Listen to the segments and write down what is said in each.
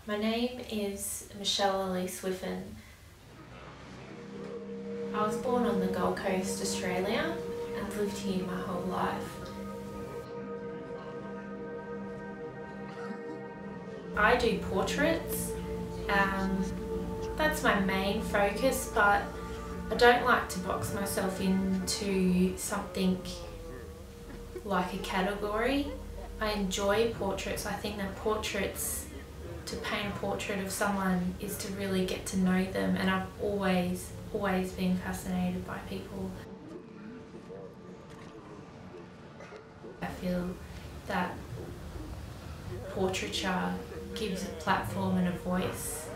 My name is Alyce Whiffin. I was born on the Gold Coast, Australia, and lived here my whole life. I do portraits. That's my main focus, but I don't like to box myself into something like a category. I enjoy portraits. I think that to paint a portrait of someone is to really get to know them, and I've always been fascinated by people. I feel that portraiture gives a platform and a voice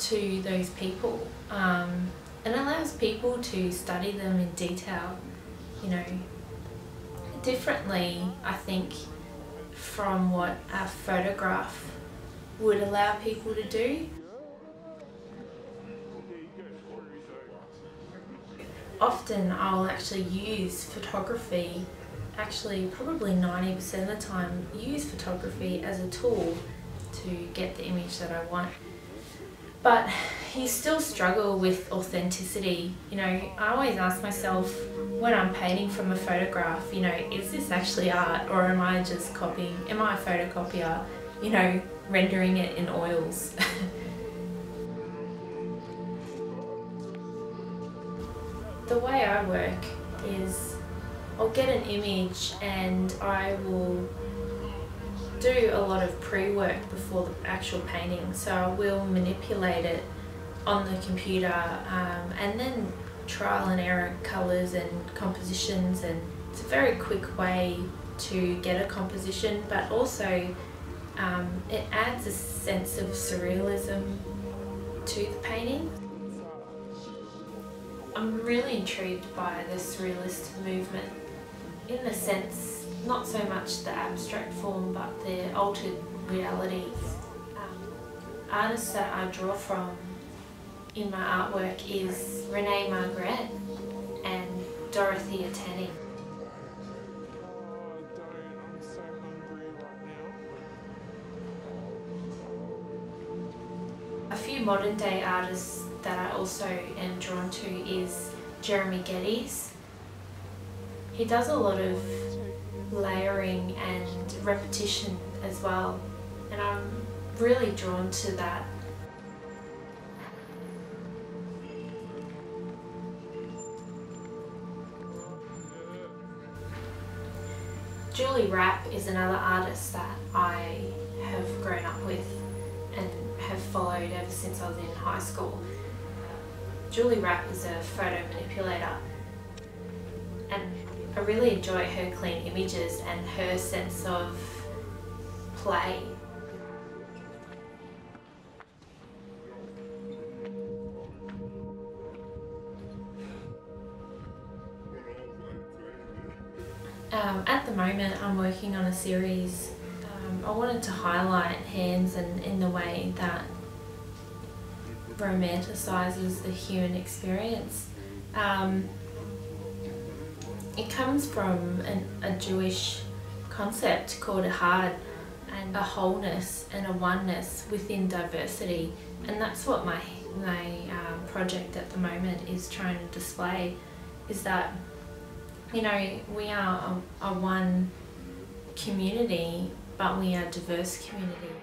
to those people, and allows people to study them in detail, differently, I think, from what a photograph would allow people to do. Often I'll actually use photography, probably 90% of the time, use photography as a tool to get the image that I want. But you still struggle with authenticity. I always ask myself when I'm painting from a photograph, is this actually art, or am I just copying? Am I a photocopier, rendering it in oils? The way I work is I'll get an image and I will do a lot of pre-work before the actual painting. So I will manipulate it on the computer and then trial and error colours and compositions, and it's a very quick way to get a composition, but also it adds a sense of surrealism to the painting. I'm really intrigued by the surrealist movement, in the sense, not so much the abstract form, but the altered realities. Artists that I draw from in my artwork is Renee Margaret and Dorothea Tanning. A few modern day artists that I also am drawn to is Jeremy Geddes. He does a lot of layering and repetition as well, and I'm really drawn to that. Julie Rapp is another artist that I have grown up with and have followed ever since I was in high school. Julie Rapp is a photo manipulator, and I really enjoy her clean images and her sense of play. At the moment I'm working on a series. I wanted to highlight hands and in the way that romanticises the human experience. It comes from a Jewish concept called a had, and a wholeness and a oneness within diversity, and that's what my project at the moment is trying to display, is that we are a one community, but we are a diverse community.